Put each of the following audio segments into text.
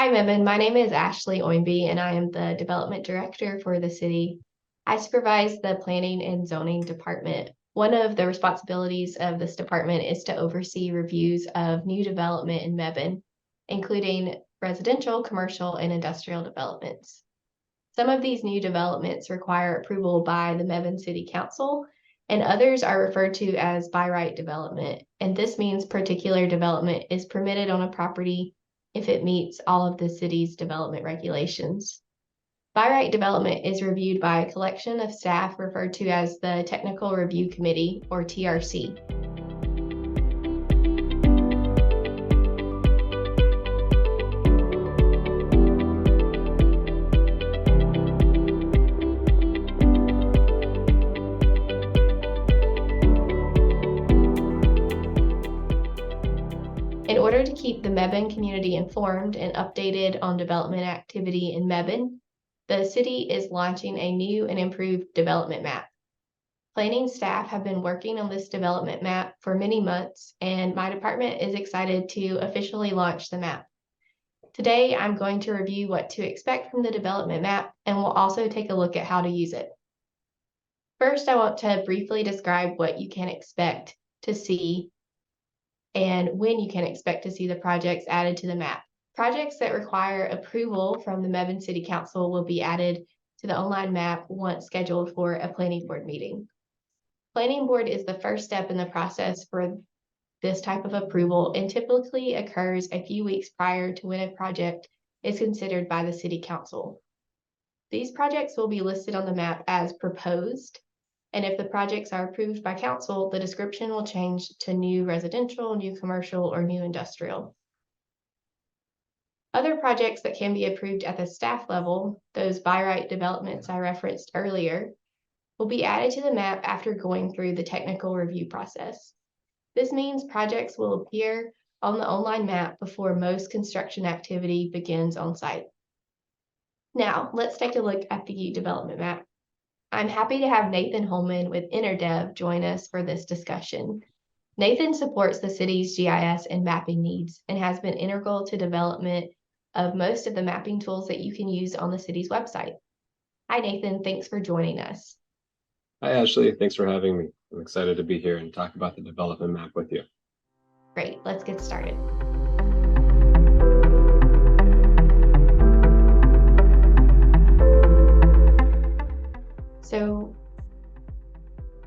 Hi, Mebane. My name is Ashley Ownbey, and I am the Development Director for the city. I supervise the Planning and Zoning Department. One of the responsibilities of this department is to oversee reviews of new development in Mebane, including residential, commercial, and industrial developments. Some of these new developments require approval by the Mebane City Council, and others are referred to as by right development. And this means particular development is permitted on a property if it meets all of the city's development regulations. By right development is reviewed by a collection of staff referred to as the Technical Review Committee, or TRC. In order to keep the Mebane community informed and updated on development activity in Mebane, the city is launching a new and improved development map. Planning staff have been working on this development map for many months, and my department is excited to officially launch the map. Today, I'm going to review what to expect from the development map, and we'll also take a look at how to use it. First, I want to briefly describe what you can expect to see and when you can expect to see the projects added to the map. Projects that require approval from the Mebane City Council will be added to the online map once scheduled for a planning board meeting. Planning board is the first step in the process for this type of approval and typically occurs a few weeks prior to when a project is considered by the City Council. These projects will be listed on the map as proposed, and if the projects are approved by council, the description will change to new residential, new commercial, or new industrial. Other projects that can be approved at the staff level, those by right developments I referenced earlier, will be added to the map after going through the technical review process. This means projects will appear on the online map before most construction activity begins on site. Now, let's take a look at the development map. I'm happy to have Nathan Holman with InterDev join us for this discussion. Nathan supports the city's GIS and mapping needs and has been integral to development of most of the mapping tools that you can use on the city's website. Hi, Nathan. Thanks for joining us. Hi, Ashley. Thanks for having me. I'm excited to be here and talk about the development map with you. Great. Let's get started. So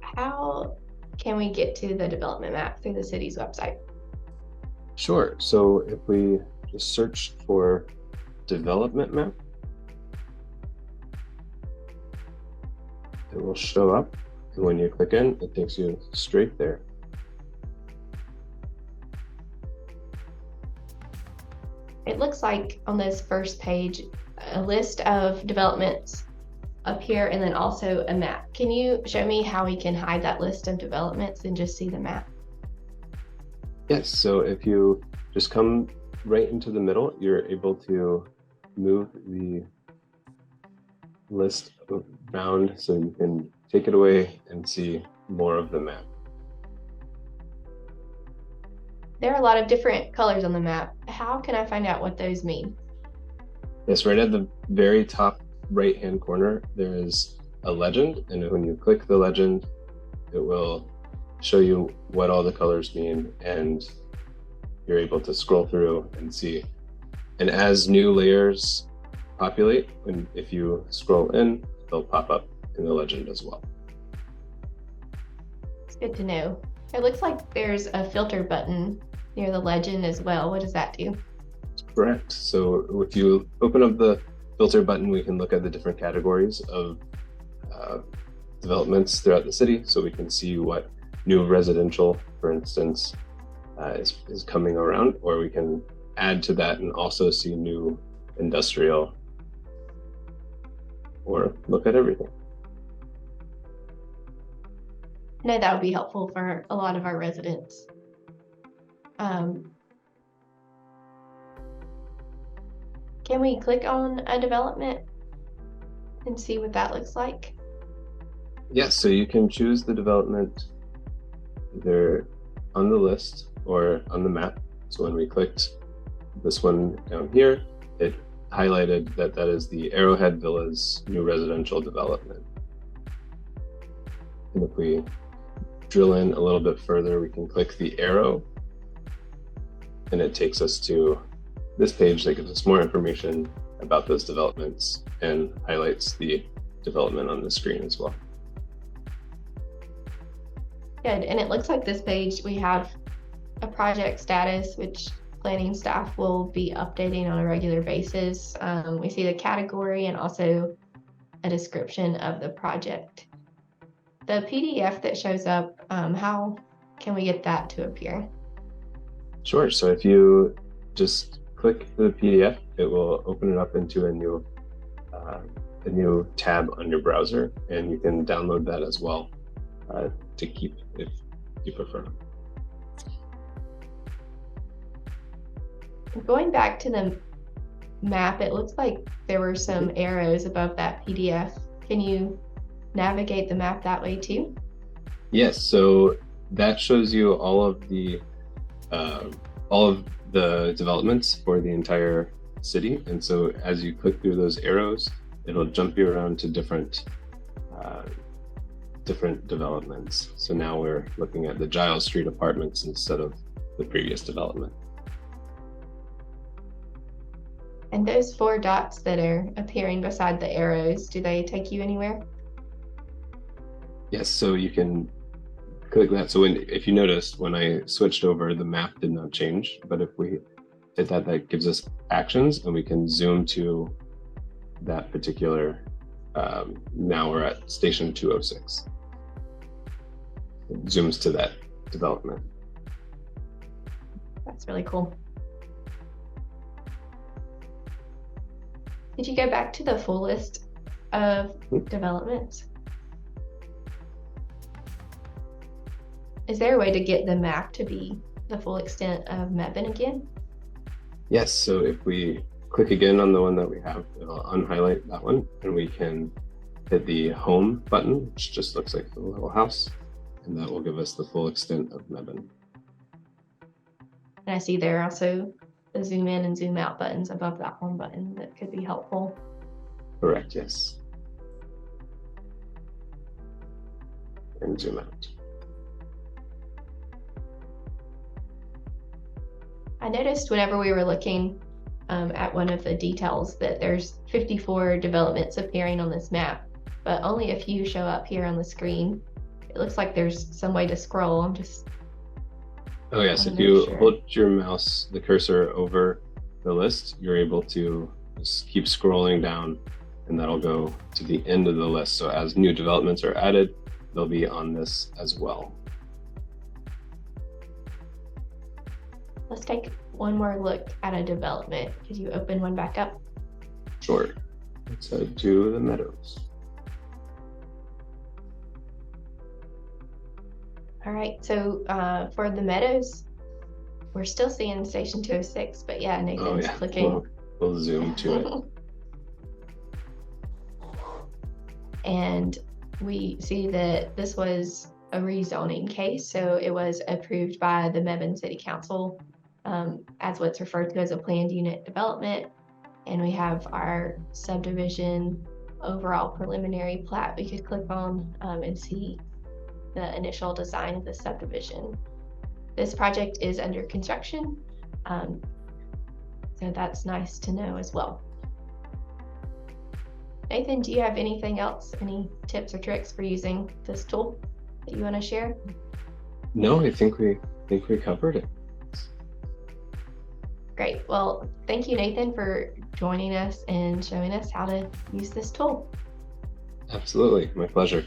how can we get to the development map through the city's website? Sure. So if we just search for development map, it will show up. And when you click in, it takes you straight there. It looks like on this first page, a list of developments up here and then also a map. Can you show me how we can hide that list of developments and just see the map? Yes, so if you just come right into the middle, you're able to move the list around so you can take it away and see more of the map. There are a lot of different colors on the map. How can I find out what those mean? Yes, right at the very top right-hand corner, there is a legend, and when you click the legend, it will show you what all the colors mean, and you're able to scroll through and see. And as new layers populate, and if you scroll in, they'll pop up in the legend as well. It's good to know. It looks like there's a filter button near the legend as well. What does that do? Correct. So if you open up the filter button, we can look at the different categories of developments throughout the city. So we can see what new residential, for instance, is coming around, or we can add to that and also see new industrial, or look at everything. I know that would be helpful for a lot of our residents. Can we click on a development and see what that looks like? Yes, so you can choose the development either on the list or on the map. So when we clicked this one down here, it highlighted that that is the Arrowhead Villas new residential development. And if we drill in a little bit further, we can click the arrow and it takes us to this page that gives us more information about those developments and highlights the development on the screen as well. Good, and it looks like this page we have a project status, which planning staff will be updating on a regular basis. We see the category and also a description of the project. The PDF that shows up, how can we get that to appear? Sure, so if you just click the PDF, it will open it up into a new tab on your browser, and you can download that as well to keep if you prefer. Going back to the map, it looks like there were some arrows above that PDF. Can you navigate the map that way too? Yes, so that shows you all of the developments for the entire city. And so as you click through those arrows, it'll jump you around to different developments. So now we're looking at the Giles Street apartments instead of the previous development. And those 4 dots that are appearing beside the arrows, do they take you anywhere? Yes, so you can click that. So if you noticed, when I switched over, the map did not change. But if we hit that, that gives us actions, and we can zoom to that particular, now we're at station 206. It zooms to that development. That's really cool. Did you go back to the full list of developments? Is there a way to get the map to be the full extent of Mebane again? Yes, so if we click again on the one that we have, it'll unhighlight that one, and we can hit the home button, which just looks like the little house, and that will give us the full extent of Mebane. And I see there are also the zoom in and zoom out buttons above that home button that could be helpful. Correct, yes. And zoom out. I noticed whenever we were looking at one of the details that there's 54 developments appearing on this map, but only a few show up here on the screen. It looks like there's some way to scroll. I'm just... Oh yes, if you hold your mouse, the cursor over the list, you're able to just keep scrolling down, and that'll go to the end of the list. So as new developments are added, they'll be on this as well. Let's take one more look at a development. Could you open one back up? Sure. Let's head to the Meadows. All right, so for the Meadows, we're still seeing station 206, but yeah, Nathan's clicking. We'll zoom to it. And we see that this was a rezoning case, so it was approved by the Mebane City Council as what's referred to as a planned unit development. And we have our subdivision overall preliminary plat we could click on and see the initial design of the subdivision. This project is under construction, so that's nice to know as well. Nathan, do you have anything else, any tips or tricks for using this tool that you want to share? No, I think we covered it. Great. Well, thank you, Nathan, for joining us and showing us how to use this tool. Absolutely, my pleasure.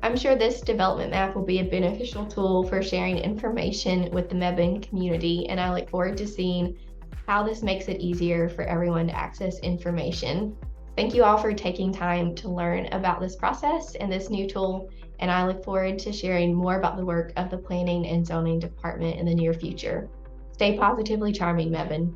I'm sure this development map will be a beneficial tool for sharing information with the Mebane community, and I look forward to seeing how this makes it easier for everyone to access information. Thank you all for taking time to learn about this process and this new tool, and I look forward to sharing more about the work of the Planning and Zoning Department in the near future. Stay positively charming, Mebane.